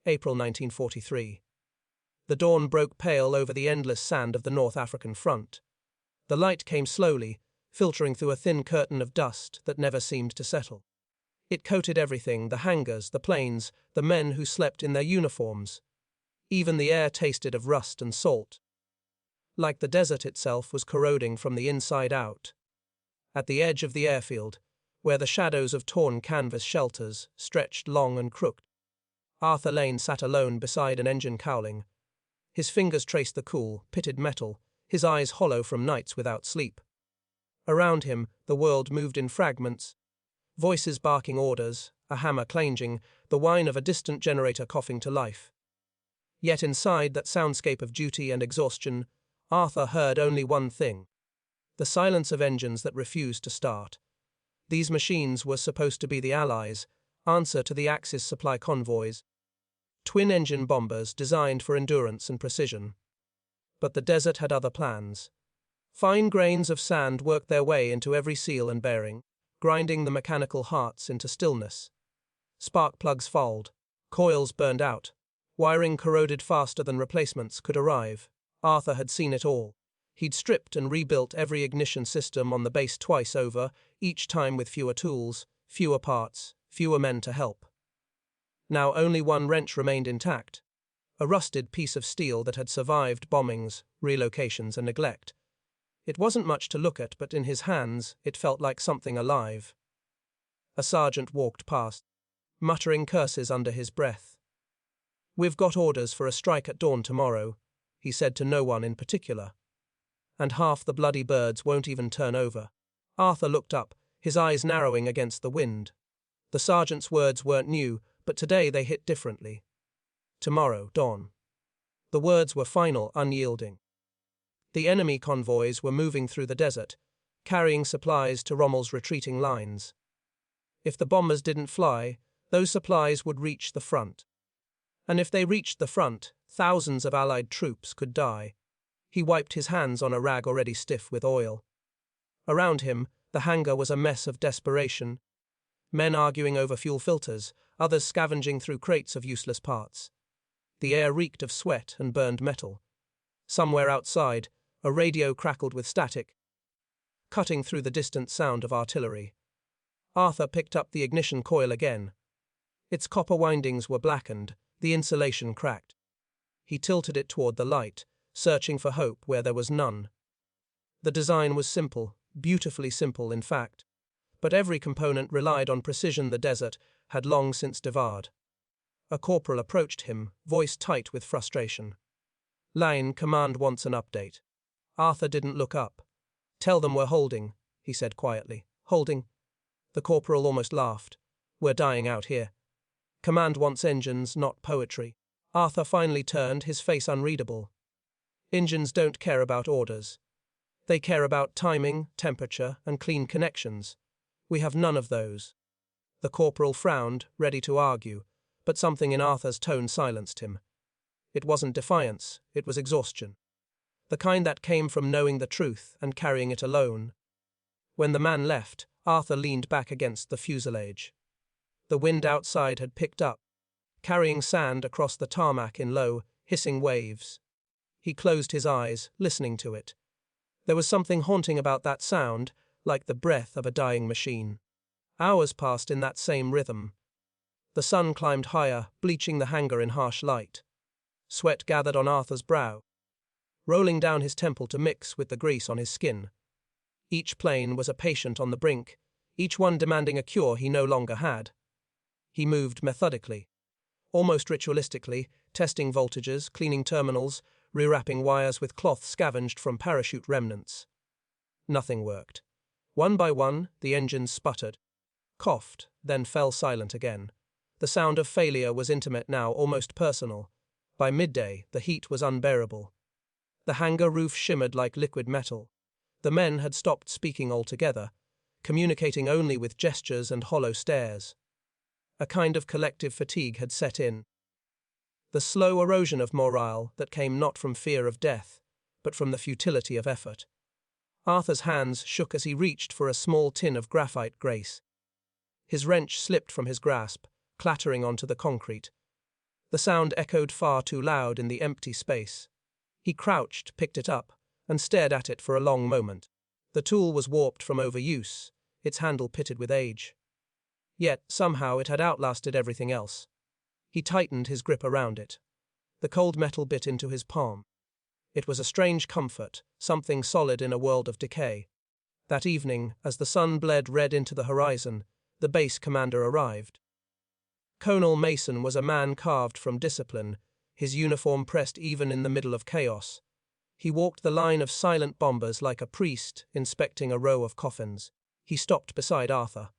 April 1943. The dawn broke pale over the endless sand of the North African front. The light came slowly, filtering through a thin curtain of dust that never seemed to settle. It coated everything: the hangars, the planes, the men who slept in their uniforms. Even the air tasted of rust and salt. Like the desert itself was corroding from the inside out. At the edge of the airfield, where the shadows of torn canvas shelters stretched long and crooked, Arthur Lane sat alone beside an engine cowling. His fingers traced the cool, pitted metal, his eyes hollow from nights without sleep. Around him, the world moved in fragments. Voices barking orders, a hammer clanging, the whine of a distant generator coughing to life. Yet inside that soundscape of duty and exhaustion, Arthur heard only one thing: the silence of engines that refused to start. These machines were supposed to be the Allies' answer to the Axis supply convoys. Twin-engine bombers designed for endurance and precision. But the desert had other plans. Fine grains of sand worked their way into every seal and bearing, grinding the mechanical hearts into stillness. Spark plugs fouled, coils burned out, wiring corroded faster than replacements could arrive. Arthur had seen it all. He'd stripped and rebuilt every ignition system on the base twice over, each time with fewer tools, fewer parts, fewer men to help. Now only one wrench remained intact, a rusted piece of steel that had survived bombings, relocations, and neglect. It wasn't much to look at, but in his hands it felt like something alive. A sergeant walked past, muttering curses under his breath. "We've got orders for a strike at dawn tomorrow," he said to no one in particular. "And half the bloody birds won't even turn over." Arthur looked up, his eyes narrowing against the wind. The sergeant's words weren't new, but today they hit differently. Tomorrow, dawn. The words were final, unyielding. The enemy convoys were moving through the desert, carrying supplies to Rommel's retreating lines. If the bombers didn't fly, those supplies would reach the front. And if they reached the front, thousands of Allied troops could die. He wiped his hands on a rag already stiff with oil. Around him, the hangar was a mess of desperation. Men arguing over fuel filters, others scavenging through crates of useless parts. The air reeked of sweat and burned metal. Somewhere outside, a radio crackled with static, cutting through the distant sound of artillery. Arthur picked up the ignition coil again. Its copper windings were blackened, the insulation cracked. He tilted it toward the light, searching for hope where there was none. The design was simple, beautifully simple in fact, but every component relied on precision the desert had long since devoured. A corporal approached him, voice tight with frustration. "Line, command wants an update." Arthur didn't look up. "Tell them we're holding," he said quietly. "Holding?" The corporal almost laughed. "We're dying out here. Command wants engines, not poetry." Arthur finally turned, his face unreadable. "Engines don't care about orders. They care about timing, temperature, and clean connections. We have none of those." The corporal frowned, ready to argue, but something in Arthur's tone silenced him. It wasn't defiance, it was exhaustion. The kind that came from knowing the truth and carrying it alone. When the man left, Arthur leaned back against the fuselage. The wind outside had picked up, carrying sand across the tarmac in low, hissing waves. He closed his eyes, listening to it. There was something haunting about that sound, like the breath of a dying machine. Hours passed in that same rhythm. The sun climbed higher, bleaching the hangar in harsh light. Sweat gathered on Arthur's brow, rolling down his temple to mix with the grease on his skin. Each plane was a patient on the brink, each one demanding a cure he no longer had. He moved methodically, almost ritualistically, testing voltages, cleaning terminals, rewrapping wires with cloth scavenged from parachute remnants. Nothing worked. One by one, the engines sputtered, coughed, then fell silent again. The sound of failure was intimate now, almost personal. By midday, the heat was unbearable. The hangar roof shimmered like liquid metal. The men had stopped speaking altogether, communicating only with gestures and hollow stares. A kind of collective fatigue had set in. The slow erosion of morale that came not from fear of death, but from the futility of effort. Arthur's hands shook as he reached for a small tin of graphite grace. His wrench slipped from his grasp, clattering onto the concrete. The sound echoed far too loud in the empty space. He crouched, picked it up, and stared at it for a long moment. The tool was warped from overuse, its handle pitted with age. Yet, somehow, it had outlasted everything else. He tightened his grip around it. The cold metal bit into his palm. It was a strange comfort, something solid in a world of decay. That evening, as the sun bled red into the horizon, the base commander arrived. Colonel Mason was a man carved from discipline, his uniform pressed even in the middle of chaos. He walked the line of silent bombers like a priest inspecting a row of coffins. He stopped beside Arthur.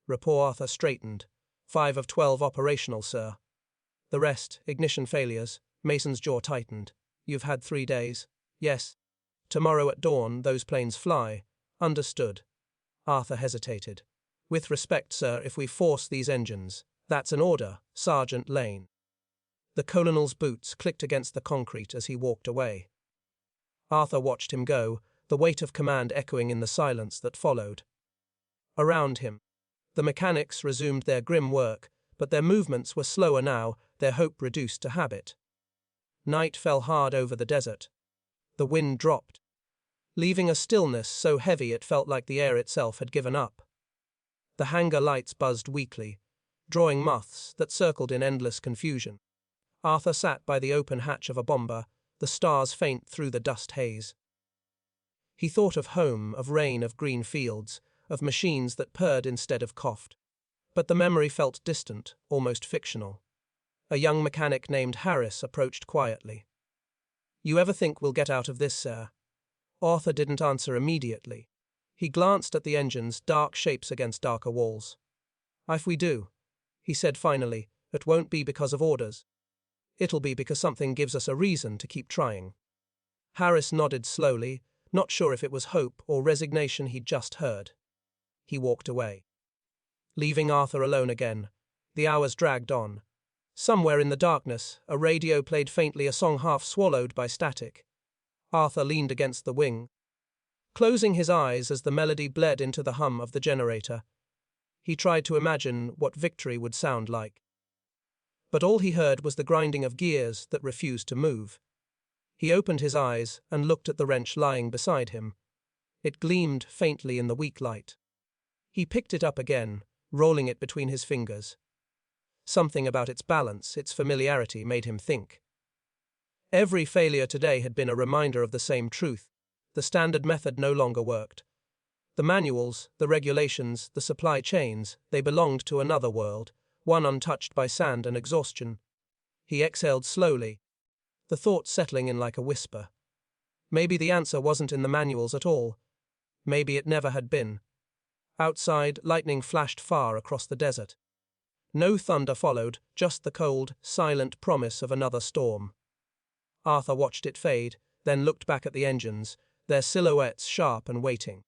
Rapport. Arthur straightened. 5 of 12 operational, sir. The rest, ignition failures. Mason's jaw tightened. You've had 3 days. Yes. Tomorrow at dawn, those planes fly. Understood. Arthur hesitated. With respect, sir, if we force these engines. That's an order, Sergeant Lane. The colonel's boots clicked against the concrete as he walked away. Arthur watched him go, the weight of command echoing in the silence that followed. Around him, the mechanics resumed their grim work, but their movements were slower now, their hope reduced to habit. Night fell hard over the desert. The wind dropped, leaving a stillness so heavy it felt like the air itself had given up. The hangar lights buzzed weakly, drawing moths that circled in endless confusion. Arthur sat by the open hatch of a bomber, the stars faint through the dust haze. He thought of home, of rain, of green fields, of machines that purred instead of coughed. But the memory felt distant, almost fictional. A young mechanic named Harris approached quietly. You ever think we'll get out of this, sir? Arthur didn't answer immediately. He glanced at the engines, dark shapes against darker walls. If we do, he said finally, it won't be because of orders. It'll be because something gives us a reason to keep trying. Harris nodded slowly, not sure if it was hope or resignation he'd just heard. He walked away. Leaving Arthur alone again, the hours dragged on. Somewhere in the darkness, a radio played faintly a song half swallowed by static. Arthur leaned against the wing, closing his eyes as the melody bled into the hum of the generator. He tried to imagine what victory would sound like. But all he heard was the grinding of gears that refused to move. He opened his eyes and looked at the wrench lying beside him. It gleamed faintly in the weak light. He picked it up again, rolling it between his fingers. Something about its balance, its familiarity, made him think. Every failure today had been a reminder of the same truth. The standard method no longer worked. The manuals, the regulations, the supply chains, they belonged to another world, one untouched by sand and exhaustion. He exhaled slowly, the thought settling in like a whisper. Maybe the answer wasn't in the manuals at all. Maybe it never had been. Outside, lightning flashed far across the desert. No thunder followed, just the cold, silent promise of another storm. Arthur watched it fade, then looked back at the engines, their silhouettes sharp and waiting.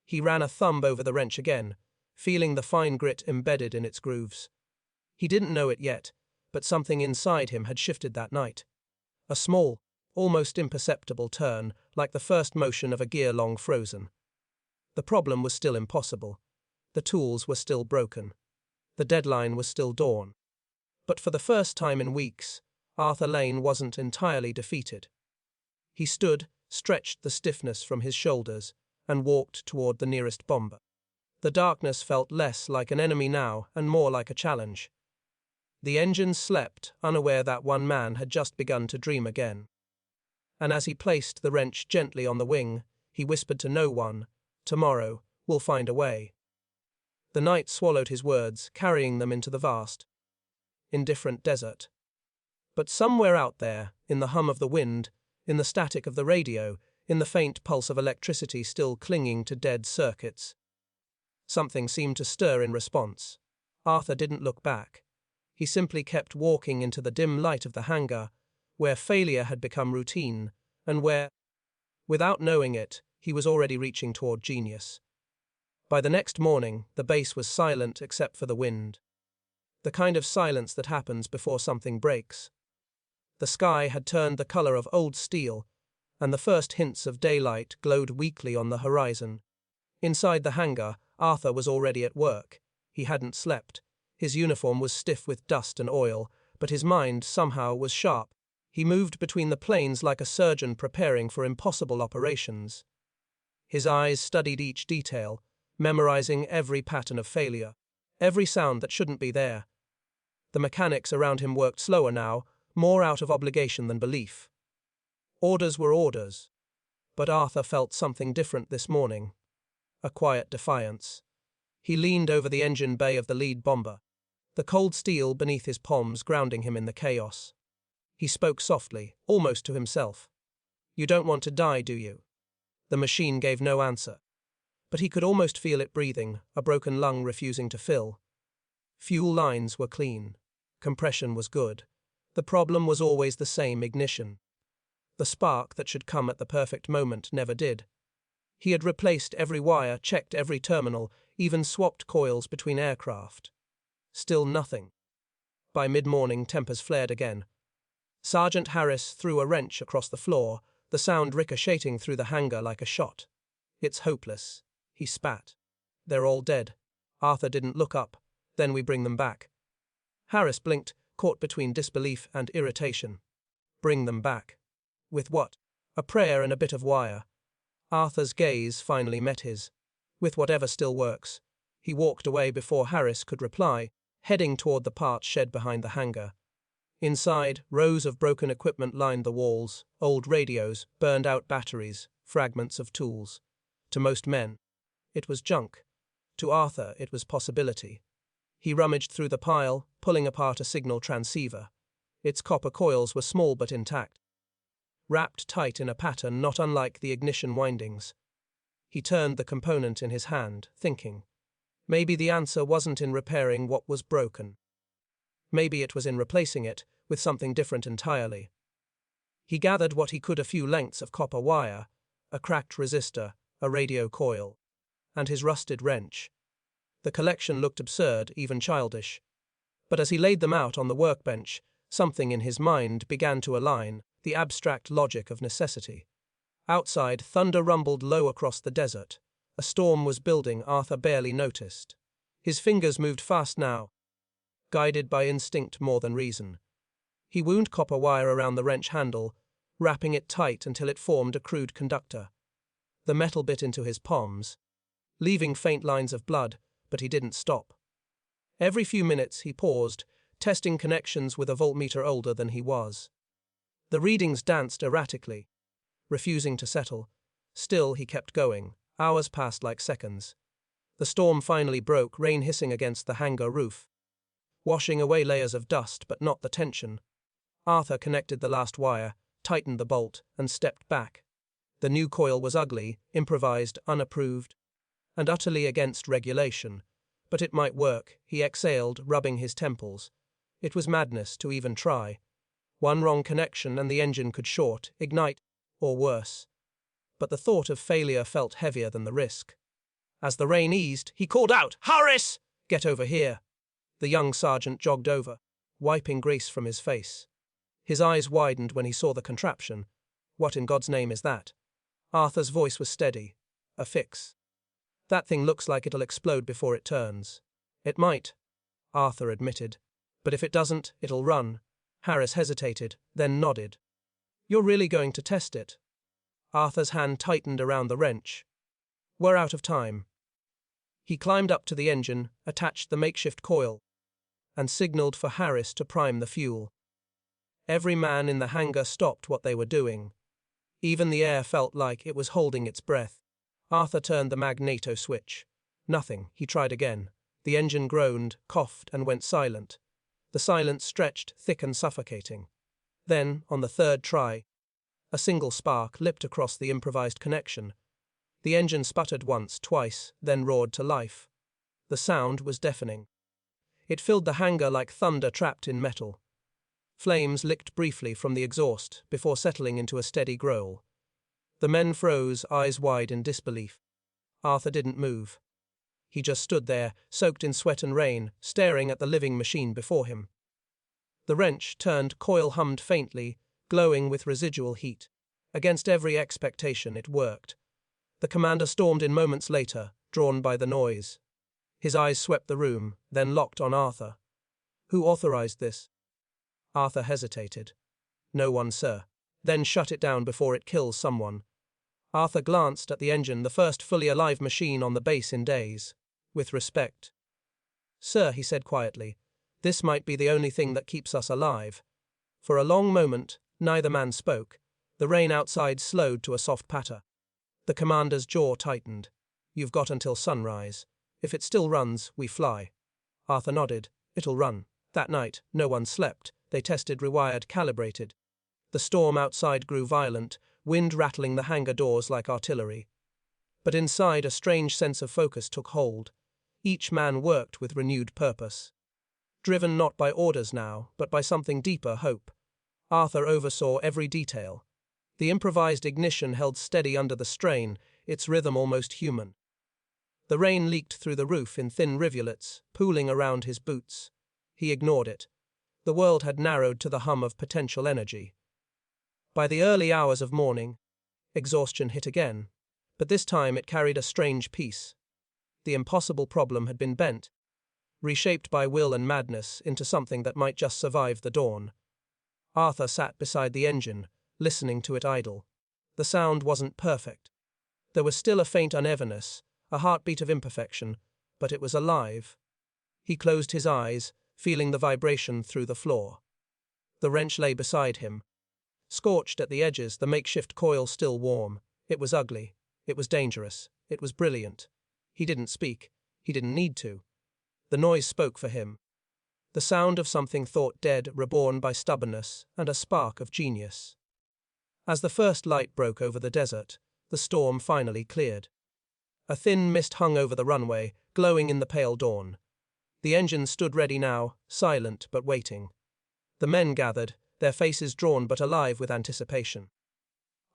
He ran a thumb over the wrench again, feeling the fine grit embedded in its grooves. He didn't know it yet, but something inside him had shifted that night. A small, almost imperceptible turn, like the first motion of a gear long frozen. The problem was still impossible. The tools were still broken. The deadline was still dawn. But for the first time in weeks, Arthur Lane wasn't entirely defeated. He stood, stretched the stiffness from his shoulders, and walked toward the nearest bomber. The darkness felt less like an enemy now and more like a challenge. The engines slept, unaware that one man had just begun to dream again. And as he placed the wrench gently on the wing, he whispered to no one, "Tomorrow, we'll find a way." The night swallowed his words, carrying them into the vast, indifferent desert. But somewhere out there, in the hum of the wind, in the static of the radio, in the faint pulse of electricity still clinging to dead circuits, something seemed to stir in response. Arthur didn't look back. He simply kept walking into the dim light of the hangar, where failure had become routine, and where, without knowing it, he was already reaching toward genius. By the next morning, the base was silent except for the wind. The kind of silence that happens before something breaks. The sky had turned the color of old steel, and the first hints of daylight glowed weakly on the horizon. Inside the hangar, Arthur was already at work. He hadn't slept. His uniform was stiff with dust and oil, but his mind somehow was sharp. He moved between the planes like a surgeon preparing for impossible operations. His eyes studied each detail, memorizing every pattern of failure, every sound that shouldn't be there. The mechanics around him worked slower now, more out of obligation than belief. Orders were orders. But Arthur felt something different this morning. A quiet defiance. He leaned over the engine bay of the lead bomber, the cold steel beneath his palms grounding him in the chaos. He spoke softly, almost to himself. "You don't want to die, do you?" The machine gave no answer. But he could almost feel it breathing, a broken lung refusing to fill. Fuel lines were clean. Compression was good. The problem was always the same: ignition. The spark that should come at the perfect moment never did. He had replaced every wire, checked every terminal, even swapped coils between aircraft. Still nothing. By mid-morning, tempers flared again. Sergeant Harris threw a wrench across the floor, the sound ricocheting through the hangar like a shot. "It's hopeless," he spat. "They're all dead." Arthur didn't look up. "Then we bring them back." Harris blinked, caught between disbelief and irritation. Bring them back. With what? A prayer and a bit of wire. Arthur's gaze finally met his. With whatever still works. He walked away before Harris could reply, heading toward the parts shed behind the hangar. Inside, rows of broken equipment lined the walls, old radios, burned-out batteries, fragments of tools. To most men, it was junk. To Arthur, it was possibility. He rummaged through the pile, pulling apart a signal transceiver. Its copper coils were small but intact, wrapped tight in a pattern not unlike the ignition windings. He turned the component in his hand, thinking. Maybe the answer wasn't in repairing what was broken. Maybe it was in replacing it with something different entirely. He gathered what he could: a few lengths of copper wire, a cracked resistor, a radio coil, and his rusted wrench. The collection looked absurd, even childish. But as he laid them out on the workbench, something in his mind began to align, the abstract logic of necessity. Outside, thunder rumbled low across the desert. A storm was building. Arthur barely noticed. His fingers moved fast now, guided by instinct more than reason. He wound copper wire around the wrench handle, wrapping it tight until it formed a crude conductor. The metal bit into his palms, leaving faint lines of blood, but he didn't stop. Every few minutes he paused, testing connections with a voltmeter older than he was. The readings danced erratically, refusing to settle. Still he kept going. Hours passed like seconds. The storm finally broke, rain hissing against the hangar roof, washing away layers of dust but not the tension. Arthur connected the last wire, tightened the bolt, and stepped back. The new coil was ugly, improvised, unapproved, and utterly against regulation. But it might work, he exhaled, rubbing his temples. It was madness to even try. One wrong connection and the engine could short, ignite, or worse. But the thought of failure felt heavier than the risk. As the rain eased, he called out, "Harris! Get over here!" The young sergeant jogged over, wiping grease from his face. His eyes widened when he saw the contraption. "What in God's name is that?" Arthur's voice was steady. "A fix. That thing looks like it'll explode before it turns." "It might," Arthur admitted. "But if it doesn't, it'll run." Harris hesitated, then nodded. "You're really going to test it?" Arthur's hand tightened around the wrench. "We're out of time." He climbed up to the engine, attached the makeshift coil, and signaled for Harris to prime the fuel. Every man in the hangar stopped what they were doing. Even the air felt like it was holding its breath. Arthur turned the magneto switch. Nothing. He tried again. The engine groaned, coughed, and went silent. The silence stretched, thick and suffocating. Then, on the third try, a single spark leapt across the improvised connection. The engine sputtered once, twice, then roared to life. The sound was deafening. It filled the hangar like thunder trapped in metal. Flames licked briefly from the exhaust before settling into a steady growl. The men froze, eyes wide in disbelief. Arthur didn't move. He just stood there, soaked in sweat and rain, staring at the living machine before him. The wrench turned, coil hummed faintly, glowing with residual heat. Against every expectation, it worked. The commander stormed in moments later, drawn by the noise. His eyes swept the room, then locked on Arthur. "Who authorized this?" Arthur hesitated. No one, sir. Then shut it down before it kills someone. Arthur glanced at the engine, the first fully alive machine on the base in days. With respect. Sir, he said quietly, this might be the only thing that keeps us alive. For a long moment, neither man spoke. The rain outside slowed to a soft patter. The commander's jaw tightened. You've got until sunrise. If it still runs, we fly. Arthur nodded. It'll run. That night, no one slept. They tested, rewired, calibrated. The storm outside grew violent, wind rattling the hangar doors like artillery. But inside, a strange sense of focus took hold. Each man worked with renewed purpose. Driven not by orders now, but by something deeper, hope. Arthur oversaw every detail. The improvised ignition held steady under the strain, its rhythm almost human. The rain leaked through the roof in thin rivulets, pooling around his boots. He ignored it. The world had narrowed to the hum of potential energy. By the early hours of morning, exhaustion hit again, but this time it carried a strange peace. The impossible problem had been bent, reshaped by will and madness into something that might just survive the dawn. Arthur sat beside the engine, listening to it idle. The sound wasn't perfect. There was still a faint unevenness, a heartbeat of imperfection, but it was alive. He closed his eyes, feeling the vibration through the floor. The wrench lay beside him. Scorched at the edges, the makeshift coil still warm. It was ugly. It was dangerous. It was brilliant. He didn't speak. He didn't need to. The noise spoke for him. The sound of something thought dead, reborn by stubbornness, and a spark of genius. As the first light broke over the desert, the storm finally cleared. A thin mist hung over the runway, glowing in the pale dawn. The engine stood ready now, silent but waiting. The men gathered, their faces drawn but alive with anticipation.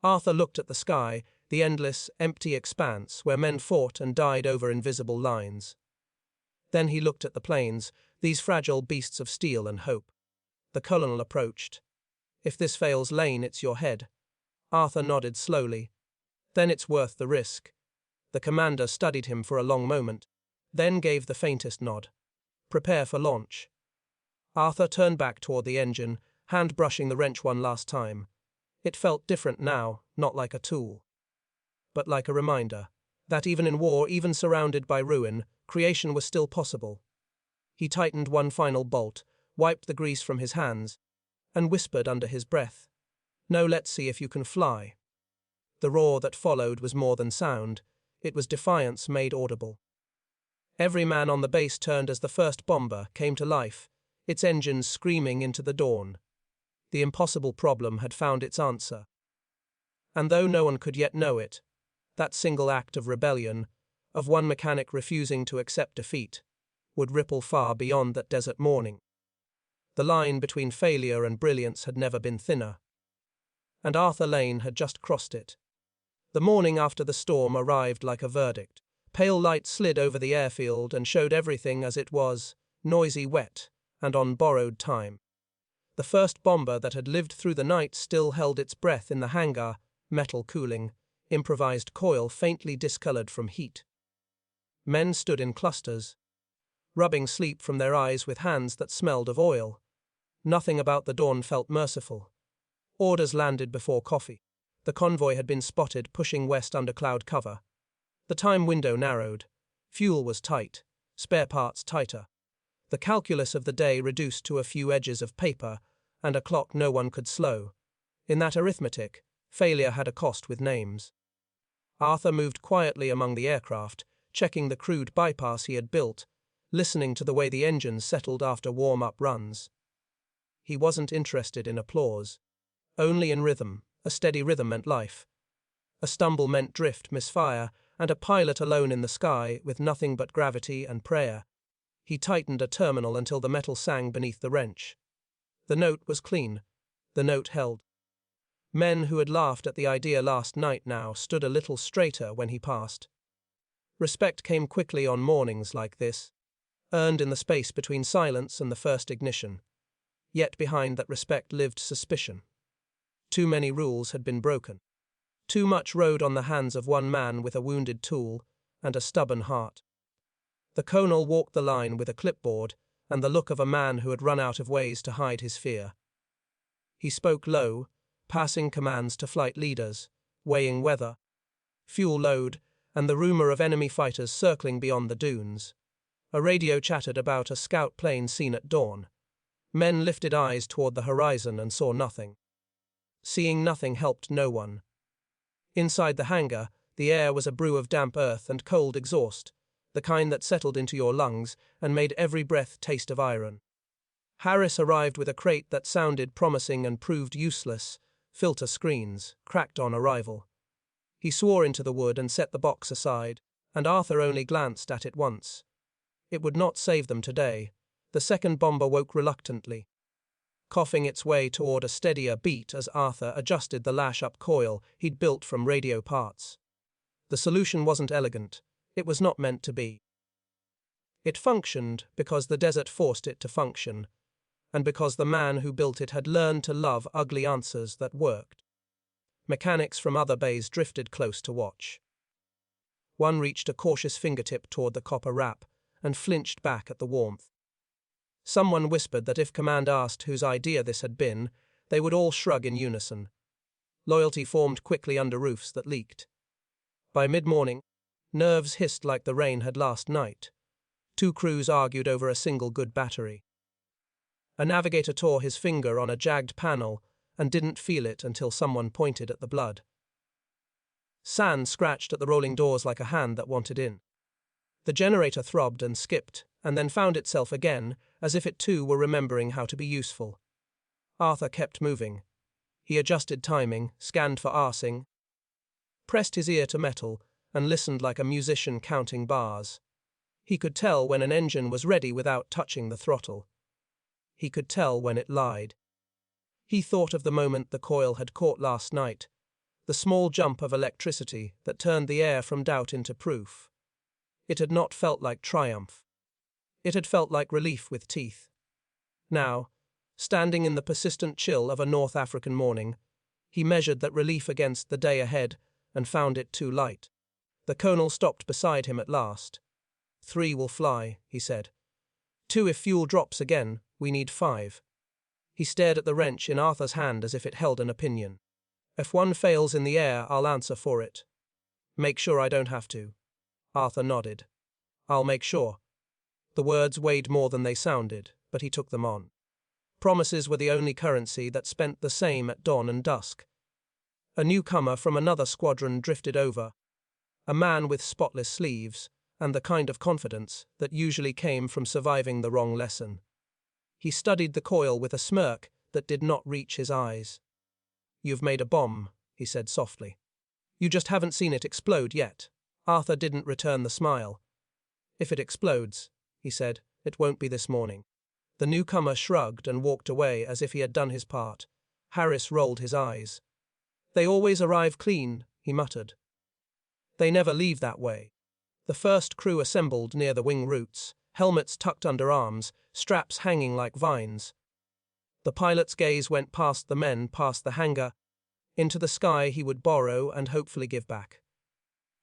Arthur looked at the sky, the endless, empty expanse where men fought and died over invisible lines. Then he looked at the planes, these fragile beasts of steel and hope. The colonel approached. If this fails, Lane, it's your head. Arthur nodded slowly. Then it's worth the risk. The commander studied him for a long moment, then gave the faintest nod. Prepare for launch. Arthur turned back toward the engine, hand brushing the wrench one last time. It felt different now, not like a tool, but like a reminder that even in war, even surrounded by ruin, creation was still possible. He tightened one final bolt, wiped the grease from his hands, and whispered under his breath, "No, let's see if you can fly." The roar that followed was more than sound. It was defiance made audible. Every man on the base turned as the first bomber came to life, its engines screaming into the dawn. The impossible problem had found its answer. And though no one could yet know it, that single act of rebellion, of one mechanic refusing to accept defeat, would ripple far beyond that desert morning. The line between failure and brilliance had never been thinner. And Arthur Lane had just crossed it. The morning after the storm arrived like a verdict. Pale light slid over the airfield and showed everything as it was, noisy, wet, and on borrowed time. The first bomber that had lived through the night still held its breath in the hangar, metal cooling, improvised coil faintly discolored from heat. Men stood in clusters, rubbing sleep from their eyes with hands that smelled of oil. Nothing about the dawn felt merciful. Orders landed before coffee. The convoy had been spotted pushing west under cloud cover. The time window narrowed. Fuel was tight, spare parts tighter. The calculus of the day reduced to a few edges of paper and a clock no one could slow. In that arithmetic, failure had a cost with names. Arthur moved quietly among the aircraft, checking the crude bypass he had built, listening to the way the engines settled after warm-up runs. He wasn't interested in applause. Only in rhythm. A steady rhythm meant life. A stumble meant drift, misfire, and a pilot alone in the sky with nothing but gravity and prayer. He tightened a terminal until the metal sang beneath the wrench. The note was clean. The note held. Men who had laughed at the idea last night now stood a little straighter when he passed. Respect came quickly on mornings like this, earned in the space between silence and the first ignition. Yet behind that respect lived suspicion. Too many rules had been broken. Too much rode on the hands of one man with a wounded tool and a stubborn heart. The colonel walked the line with a clipboard and the look of a man who had run out of ways to hide his fear. He spoke low, passing commands to flight leaders, weighing weather, fuel load, and the rumor of enemy fighters circling beyond the dunes. A radio chattered about a scout plane seen at dawn. Men lifted eyes toward the horizon and saw nothing. Seeing nothing helped no one. Inside the hangar, the air was a brew of damp earth and cold exhaust, the kind that settled into your lungs and made every breath taste of iron. Harris arrived with a crate that sounded promising and proved useless, filter screens, cracked on arrival. He swore into the wood and set the box aside, and Arthur only glanced at it once. It would not save them today. The second bomber woke reluctantly, coughing its way toward a steadier beat as Arthur adjusted the lash-up coil he'd built from radio parts. The solution wasn't elegant. It was not meant to be. It functioned because the desert forced it to function, and because the man who built it had learned to love ugly answers that worked. Mechanics from other bays drifted close to watch. One reached a cautious fingertip toward the copper wrap and flinched back at the warmth. Someone whispered that if command asked whose idea this had been, they would all shrug in unison. Loyalty formed quickly under roofs that leaked. By mid-morning, nerves hissed like the rain had last night. Two crews argued over a single good battery. A navigator tore his finger on a jagged panel and didn't feel it until someone pointed at the blood. Sand scratched at the rolling doors like a hand that wanted in. The generator throbbed and skipped, and then found itself again, as if it too were remembering how to be useful. Arthur kept moving. He adjusted timing, scanned for arsing, pressed his ear to metal, and listened like a musician counting bars. He could tell when an engine was ready without touching the throttle. He could tell when it lied. He thought of the moment the coil had caught last night, the small jump of electricity that turned the air from doubt into proof. It had not felt like triumph. It had felt like relief with teeth. Now, standing in the persistent chill of a North African morning, he measured that relief against the day ahead and found it too light. The colonel stopped beside him at last. 3 will fly, he said. 2 if fuel drops again, we need 5. He stared at the wrench in Arthur's hand as if it held an opinion. If 1 fails in the air, I'll answer for it. Make sure I don't have to. Arthur nodded. I'll make sure. The words weighed more than they sounded, but he took them on. Promises were the only currency that spent the same at dawn and dusk. A newcomer from another squadron drifted over, a man with spotless sleeves, and the kind of confidence that usually came from surviving the wrong lesson. He studied the coil with a smirk that did not reach his eyes. You've made a bomb, he said softly. You just haven't seen it explode yet. Arthur didn't return the smile. If it explodes, he said, it won't be this morning. The newcomer shrugged and walked away as if he had done his part. Harris rolled his eyes. They always arrive clean, he muttered. They never leave that way. The first crew assembled near the wing roots, helmets tucked under arms, straps hanging like vines. The pilot's gaze went past the men, past the hangar, into the sky he would borrow and hopefully give back.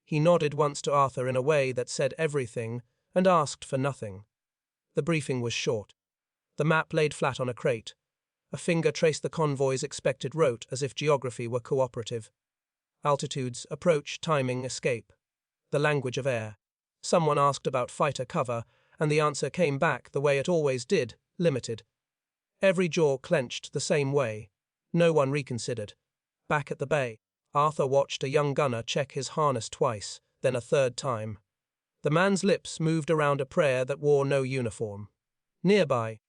He nodded once to Arthur in a way that said everything and asked for nothing. The briefing was short. The map laid flat on a crate. A finger traced the convoy's expected route as if geography were cooperative. Altitudes, approach, timing, escape. The language of air. Someone asked about fighter cover, and the answer came back the way it always did, limited. Every jaw clenched the same way. No one reconsidered. Back at the bay, Arthur watched a young gunner check his harness twice, then a third time. The man's lips moved around a prayer that wore no uniform. Nearby,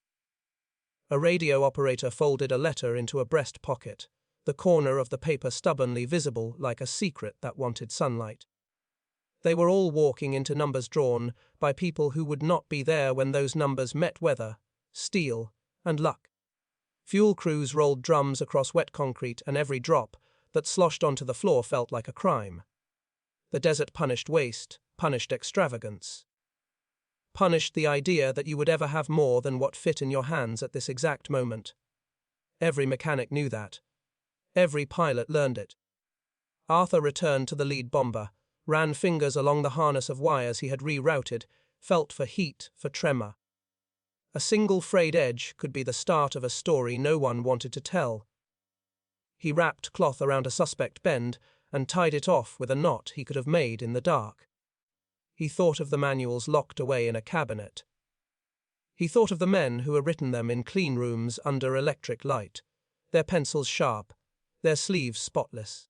a radio operator folded a letter into a breast pocket, the corner of the paper stubbornly visible like a secret that wanted sunlight. They were all walking into numbers drawn by people who would not be there when those numbers met weather, steel, and luck. Fuel crews rolled drums across wet concrete, and every drop that sloshed onto the floor felt like a crime. The desert punished waste, punished extravagance. Punished the idea that you would ever have more than what fit in your hands at this exact moment. Every mechanic knew that. Every pilot learned it. Arthur returned to the lead bomber, ran fingers along the harness of wires he had rerouted, felt for heat, for tremor. A single frayed edge could be the start of a story no one wanted to tell. He wrapped cloth around a suspect bend and tied it off with a knot he could have made in the dark. He thought of the manuals locked away in a cabinet. He thought of the men who had written them in clean rooms under electric light, their pencils sharp, their sleeves spotless.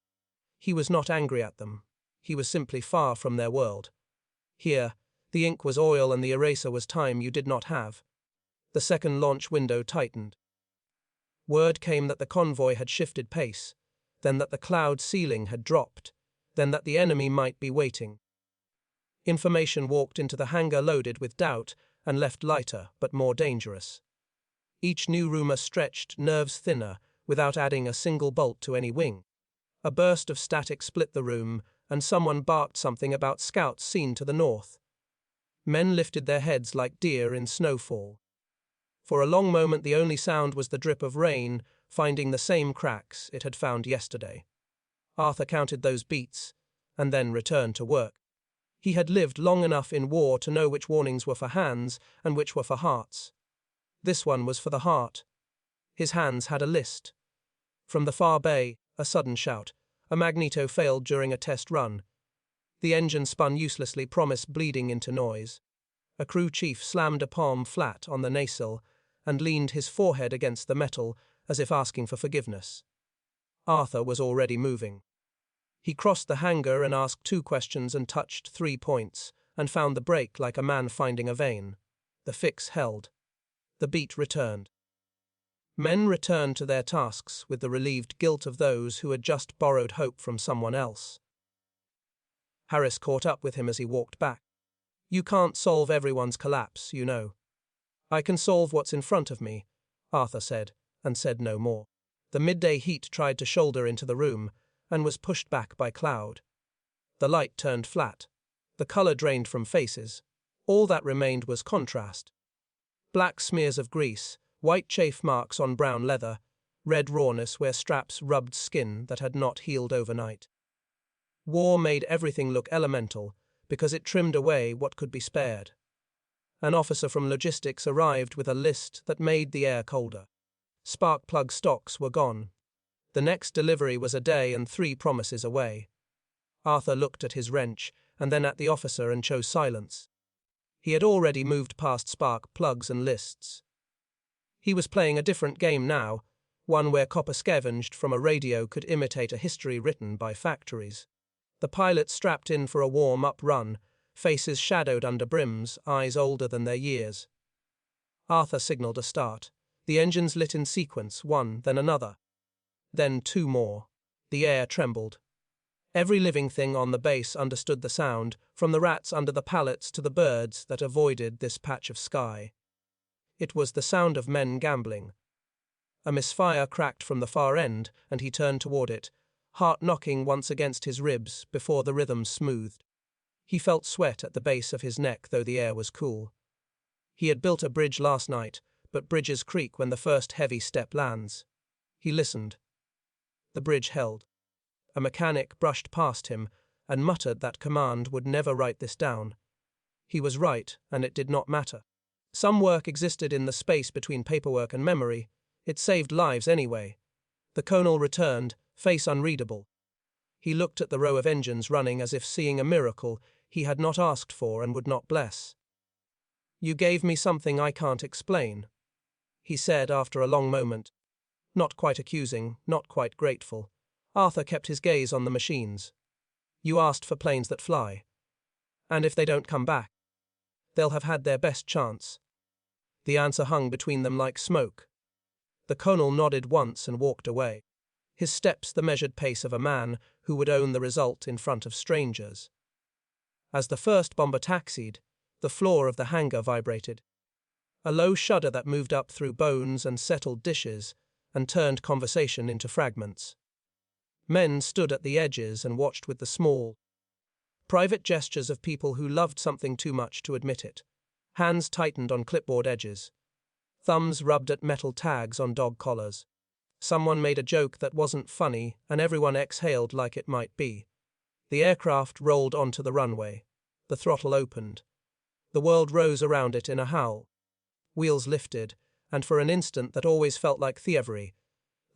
He was not angry at them. He was simply far from their world. Here, the ink was oil and the eraser was time you did not have. The second launch window tightened. Word came that the convoy had shifted pace, then that the cloud ceiling had dropped, then that the enemy might be waiting. Information walked into the hangar loaded with doubt and left lighter but more dangerous. Each new rumor stretched nerves thinner without adding a single bolt to any wing. A burst of static split the room, and someone barked something about scouts seen to the north. Men lifted their heads like deer in snowfall. For a long moment the only sound was the drip of rain, finding the same cracks it had found yesterday. Arthur counted those beats, and then returned to work. He had lived long enough in war to know which warnings were for hands and which were for hearts. This one was for the heart. His hands had a list. From the far bay, a sudden shout. A magneto failed during a test run. The engine spun uselessly, promise bleeding into noise. A crew chief slammed a palm flat on the nacelle and leaned his forehead against the metal as if asking for forgiveness. Arthur was already moving. He crossed the hangar and asked 2 questions and touched 3 points, and found the break like a man finding a vein. The fix held. The beat returned. Men returned to their tasks with the relieved guilt of those who had just borrowed hope from someone else. Harris caught up with him as he walked back. You can't solve everyone's collapse, you know. I can solve what's in front of me, Arthur said, and said no more. The midday heat tried to shoulder into the room, and was pushed back by cloud. The light turned flat. The color drained from faces. All that remained was contrast. Black smears of grease, white chafe marks on brown leather, red rawness where straps rubbed skin that had not healed overnight. War made everything look elemental because it trimmed away what could be spared. An officer from logistics arrived with a list that made the air colder. Spark plug stocks were gone. The next delivery was a day and 3 promises away. Arthur looked at his wrench and then at the officer and chose silence. He had already moved past spark plugs and lists. He was playing a different game now, one where copper scavenged from a radio could imitate a history written by factories. The pilots strapped in for a warm-up run, faces shadowed under brims, eyes older than their years. Arthur signaled a start. The engines lit in sequence, one, then another. Then 2 more. The air trembled. Every living thing on the base understood the sound, from the rats under the pallets to the birds that avoided this patch of sky. It was the sound of men gambling. A misfire cracked from the far end, and he turned toward it, heart knocking once against his ribs before the rhythm smoothed. He felt sweat at the base of his neck, though the air was cool. He had built a bridge last night, but bridges creak when the first heavy step lands. He listened. The bridge held. A mechanic brushed past him and muttered that command would never write this down. He was right, and it did not matter. Some work existed in the space between paperwork and memory. It saved lives anyway. The colonel returned, face unreadable. He looked at the row of engines running as if seeing a miracle he had not asked for and would not bless. You gave me something I can't explain, he said after a long moment. Not quite accusing, not quite grateful. Arthur kept his gaze on the machines. You asked for planes that fly. And if they don't come back, they'll have had their best chance. The answer hung between them like smoke. The colonel nodded once and walked away, his steps the measured pace of a man who would own the result in front of strangers. As the first bomber taxied, the floor of the hangar vibrated. A low shudder that moved up through bones and settled dishes and turned conversation into fragments. Men stood at the edges and watched with the small, private gestures of people who loved something too much to admit it. Hands tightened on clipboard edges. Thumbs rubbed at metal tags on dog collars. Someone made a joke that wasn't funny, and everyone exhaled like it might be. The aircraft rolled onto the runway. The throttle opened. The world rose around it in a howl. Wheels lifted, and for an instant that always felt like thievery,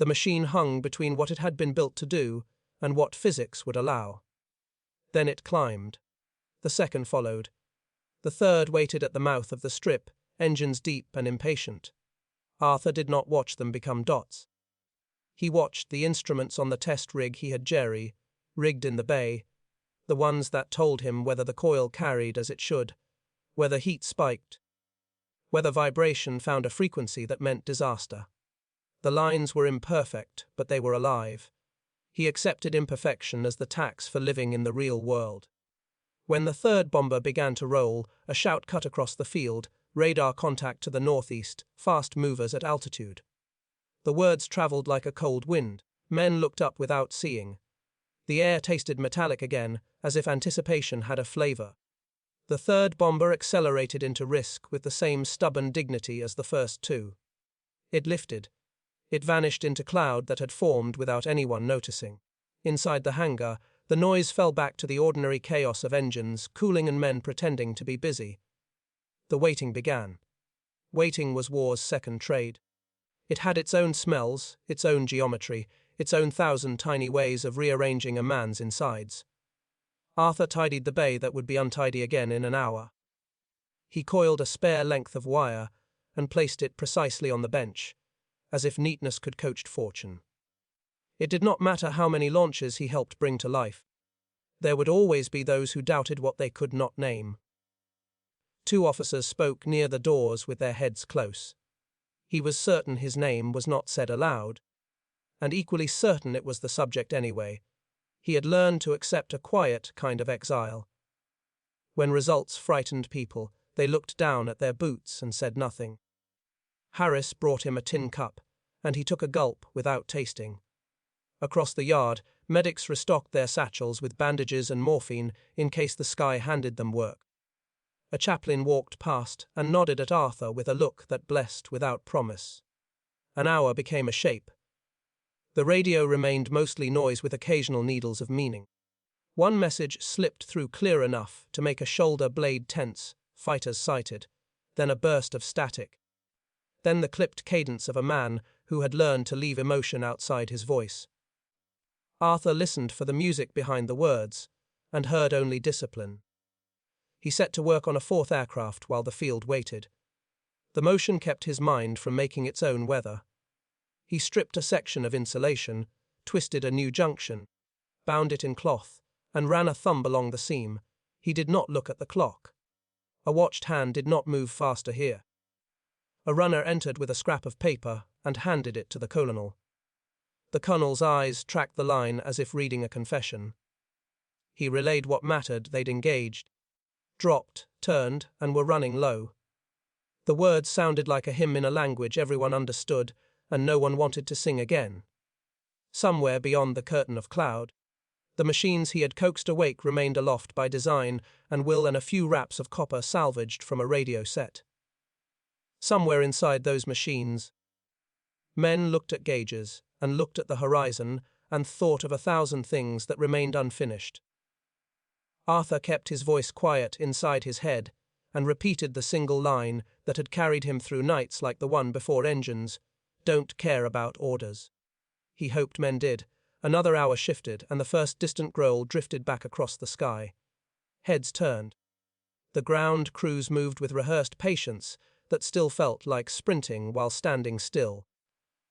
The machine hung between what it had been built to do and what physics would allow. Then it climbed. The second followed. The third waited at the mouth of the strip, engines deep and impatient. Arthur did not watch them become dots. He watched the instruments on the test rig he had rigged in the bay, the ones that told him whether the coil carried as it should, whether heat spiked, whether vibration found a frequency that meant disaster. The lines were imperfect, but they were alive. He accepted imperfection as the tax for living in the real world. When the third bomber began to roll, a shout cut across the field, radar contact to the northeast, fast movers at altitude. The words traveled like a cold wind. Men looked up without seeing. The air tasted metallic again, as if anticipation had a flavor. The third bomber accelerated into risk with the same stubborn dignity as the first two. It lifted. It vanished into cloud that had formed without anyone noticing. Inside the hangar, the noise fell back to the ordinary chaos of engines, cooling and men pretending to be busy. The waiting began. Waiting was war's second trade. It had its own smells, its own geometry, its own 1,000 tiny ways of rearranging a man's insides. Arthur tidied the bay that would be untidy again in an hour. He coiled a spare length of wire and placed it precisely on the bench, as if neatness could coach fortune. It did not matter how many launches he helped bring to life. There would always be those who doubted what they could not name. 2 officers spoke near the doors with their heads close. He was certain his name was not said aloud, and equally certain it was the subject anyway. He had learned to accept a quiet kind of exile. When results frightened people, they looked down at their boots and said nothing. Harris brought him a tin cup, and he took a gulp without tasting. Across the yard, medics restocked their satchels with bandages and morphine in case the sky handed them work. A chaplain walked past and nodded at Arthur with a look that blessed without promise. An hour became a shape. The radio remained mostly noise with occasional needles of meaning. One message slipped through clear enough to make a shoulder blade tense, fighters sighted, then a burst of static. Then the clipped cadence of a man who had learned to leave emotion outside his voice. Arthur listened for the music behind the words, and heard only discipline. He set to work on a 4th aircraft while the field waited. The motion kept his mind from making its own weather. He stripped a section of insulation, twisted a new junction, bound it in cloth, and ran a thumb along the seam. He did not look at the clock. A watched hand did not move faster here. A runner entered with a scrap of paper and handed it to the colonel. The colonel's eyes tracked the line as if reading a confession. He relayed what mattered. They'd engaged, dropped, turned, and were running low. The words sounded like a hymn in a language everyone understood, and no one wanted to sing again. Somewhere beyond the curtain of cloud, the machines he had coaxed awake remained aloft by design, and Will and a few wraps of copper salvaged from a radio set. Somewhere inside those machines, men looked at gauges, and looked at the horizon, and thought of 1,000 things that remained unfinished. Arthur kept his voice quiet inside his head, and repeated the single line that had carried him through nights like the one before engines: "Don't care about orders." He hoped men did. Another hour shifted, and the first distant growl drifted back across the sky. Heads turned. The ground crews moved with rehearsed patience that still felt like sprinting while standing still.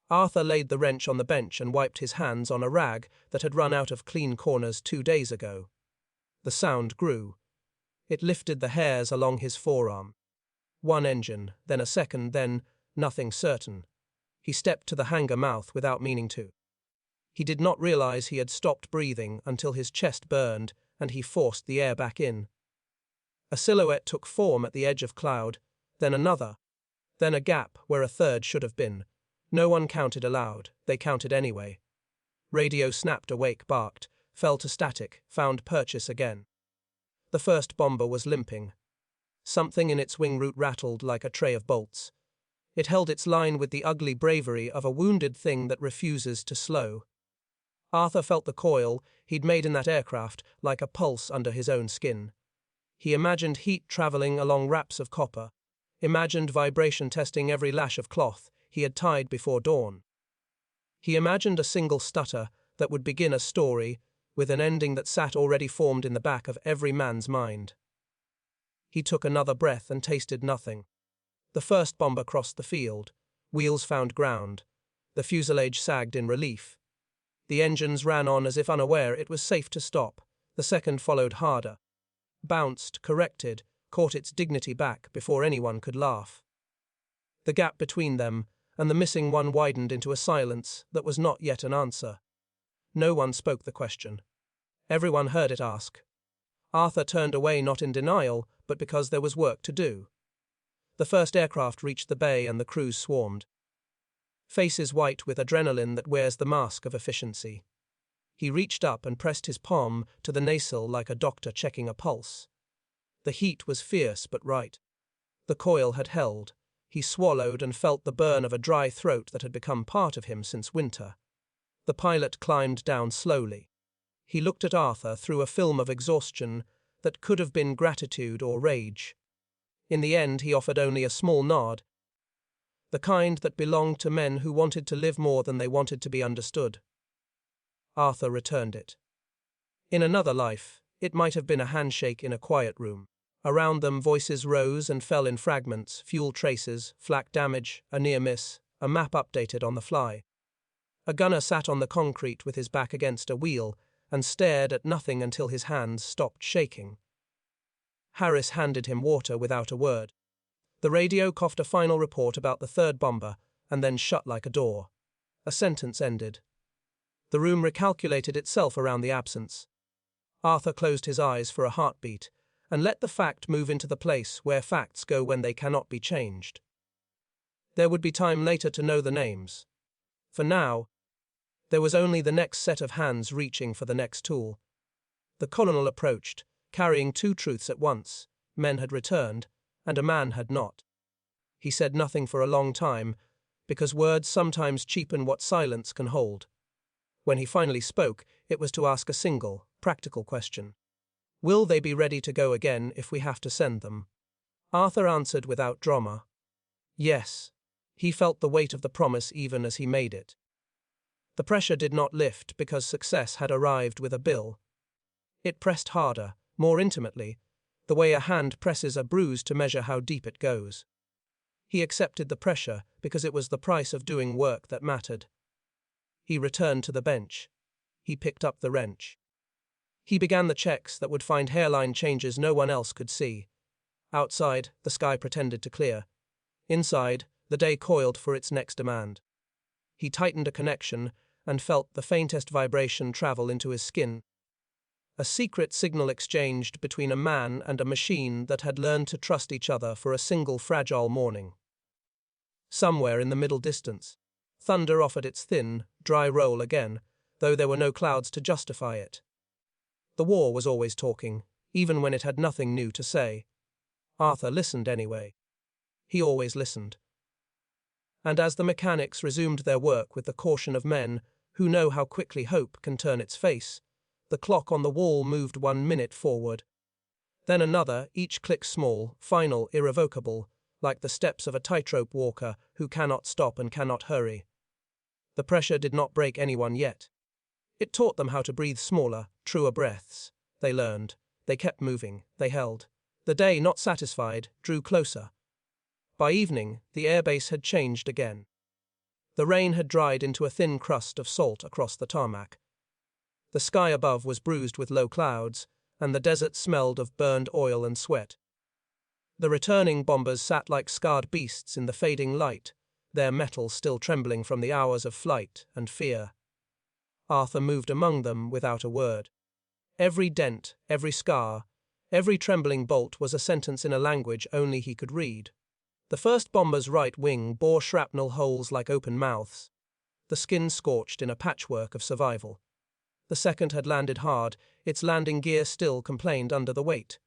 Arthur laid the wrench on the bench and wiped his hands on a rag that had run out of clean corners 2 days ago. The sound grew. It lifted the hairs along his forearm. One engine, then a second, then nothing certain. He stepped to the hangar mouth without meaning to. He did not realize he had stopped breathing until his chest burned and he forced the air back in. A silhouette took form at the edge of cloud, then another, then a gap where a third should have been. No one counted aloud, they counted anyway. Radio snapped awake, barked, fell to static, found purchase again. The first bomber was limping. Something in its wing root rattled like a tray of bolts. It held its line with the ugly bravery of a wounded thing that refuses to slow. Arthur felt the coil he'd made in that aircraft like a pulse under his own skin. He imagined heat traveling along wraps of copper, imagined vibration testing every lash of cloth he had tied before dawn. He imagined a single stutter that would begin a story with an ending that sat already formed in the back of every man's mind. He took another breath and tasted nothing. The first bomber crossed the field. Wheels found ground. The fuselage sagged in relief. The engines ran on as if unaware it was safe to stop. The second followed harder. Bounced, corrected, caught its dignity back before anyone could laugh. The gap between them and the missing one widened into a silence that was not yet an answer. No one spoke the question. Everyone heard it ask. Arthur turned away not in denial, but because there was work to do. The first aircraft reached the bay and the crews swarmed. Faces white with adrenaline that wears the mask of efficiency. He reached up and pressed his palm to the nacelle like a doctor checking a pulse. The heat was fierce but right. The coil had held. He swallowed and felt the burn of a dry throat that had become part of him since winter. The pilot climbed down slowly. He looked at Arthur through a film of exhaustion that could have been gratitude or rage. In the end, he offered only a small nod, the kind that belonged to men who wanted to live more than they wanted to be understood. Arthur returned it. In another life, it might have been a handshake in a quiet room. Around them, voices rose and fell in fragments, fuel traces, flak damage, a near miss, a map updated on the fly. A gunner sat on the concrete with his back against a wheel and stared at nothing until his hands stopped shaking. Harris handed him water without a word. The radio coughed a final report about the third bomber and then shut like a door. A sentence ended. The room recalculated itself around the absence. Arthur closed his eyes for a heartbeat and let the fact move into the place where facts go when they cannot be changed. There would be time later to know the names. For now, there was only the next set of hands reaching for the next tool. The colonel approached, carrying two truths at once. Men had returned, and a man had not. He said nothing for a long time, because words sometimes cheapen what silence can hold. When he finally spoke, it was to ask a single, practical question. Will they be ready to go again if we have to send them? Arthur answered without drama. Yes. He felt the weight of the promise even as he made it. The pressure did not lift because success had arrived with a bill. It pressed harder, more intimately, the way a hand presses a bruise to measure how deep it goes. He accepted the pressure because it was the price of doing work that mattered. He returned to the bench. He picked up the wrench. He began the checks that would find hairline changes no one else could see. Outside, the sky pretended to clear. Inside, the day coiled for its next demand. He tightened a connection and felt the faintest vibration travel into his skin. A secret signal exchanged between a man and a machine that had learned to trust each other for a single fragile morning. Somewhere in the middle distance, thunder offered its thin, dry roll again, though there were no clouds to justify it. The war was always talking, even when it had nothing new to say. Arthur listened anyway. He always listened. And as the mechanics resumed their work with the caution of men who know how quickly hope can turn its face, the clock on the wall moved 1 minute forward. Then another, each click small, final, irrevocable, like the steps of a tightrope walker who cannot stop and cannot hurry. The pressure did not break anyone yet. It taught them how to breathe smaller, truer breaths. They learned. They kept moving. They held. The day, not satisfied, drew closer. By evening, the airbase had changed again. The rain had dried into a thin crust of salt across the tarmac. The sky above was bruised with low clouds, and the desert smelled of burned oil and sweat. The returning bombers sat like scarred beasts in the fading light, their metal still trembling from the hours of flight and fear. Arthur moved among them without a word. Every dent, every scar, every trembling bolt was a sentence in a language only he could read. The first bomber's right wing bore shrapnel holes like open mouths, the skin scorched in a patchwork of survival. The second had landed hard, its landing gear still complained under the weight.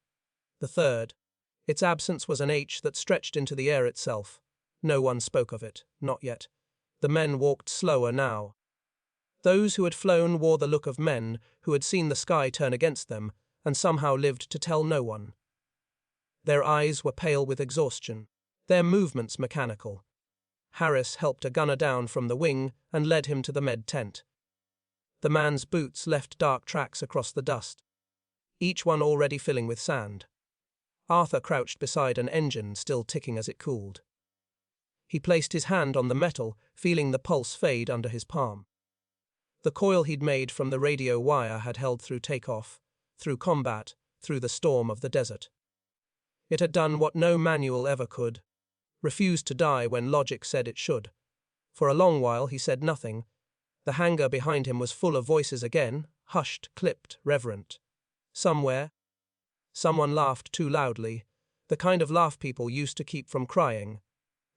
The third, its absence was an H that stretched into the air itself. No one spoke of it, not yet. The men walked slower now. Those who had flown wore the look of men who had seen the sky turn against them and somehow lived to tell no one. Their eyes were pale with exhaustion, their movements mechanical. Harris helped a gunner down from the wing and led him to the med tent. The man's boots left dark tracks across the dust, each one already filling with sand. Arthur crouched beside an engine still ticking as it cooled. He placed his hand on the metal, feeling the pulse fade under his palm. The coil he'd made from the radio wire had held through takeoff, through combat, through the storm of the desert. It had done what no manual ever could, refused to die when logic said it should. For a long while he said nothing. The hangar behind him was full of voices again, hushed, clipped, reverent. Somewhere, someone laughed too loudly, the kind of laugh people used to keep from crying.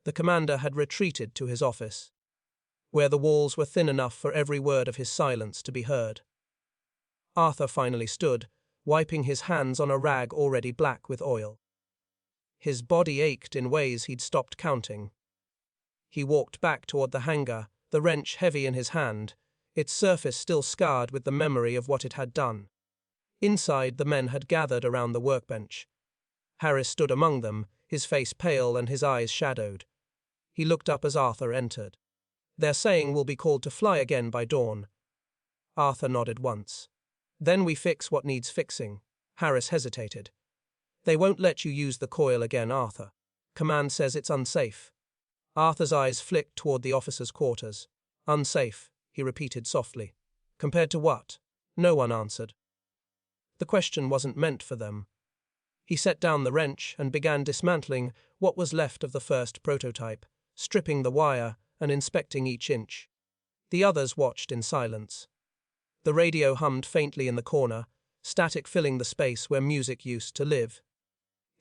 The commander had retreated to his office, where the walls were thin enough for every word of his silence to be heard. Arthur finally stood, wiping his hands on a rag already black with oil. His body ached in ways he'd stopped counting. He walked back toward the hangar, the wrench heavy in his hand, its surface still scarred with the memory of what it had done. Inside, the men had gathered around the workbench. Harris stood among them, his face pale and his eyes shadowed. He looked up as Arthur entered. "They're saying we'll be called to fly again by dawn." Arthur nodded once. "Then we fix what needs fixing." Harris hesitated. "They won't let you use the coil again, Arthur. Command says it's unsafe." Arthur's eyes flicked toward the officers' quarters. "Unsafe," he repeated softly. "Compared to what?" No one answered. The question wasn't meant for them. He set down the wrench and began dismantling what was left of the first prototype, stripping the wire and inspecting each inch. The others watched in silence. The radio hummed faintly in the corner, static filling the space where music used to live.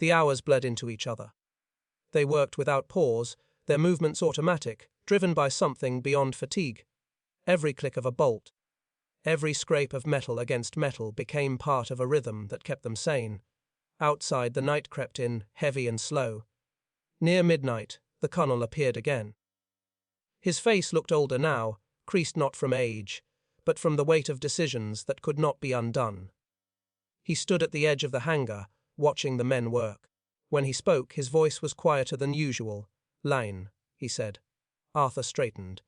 The hours bled into each other. They worked without pause, their movements automatic, driven by something beyond fatigue. Every click of a bolt, every scrape of metal against metal became part of a rhythm that kept them sane. Outside, the night crept in, heavy and slow. Near midnight, the colonel appeared again. His face looked older now, creased not from age, but from the weight of decisions that could not be undone. He stood at the edge of the hangar, watching the men work. When he spoke, his voice was quieter than usual. "Line," he said. Arthur straightened.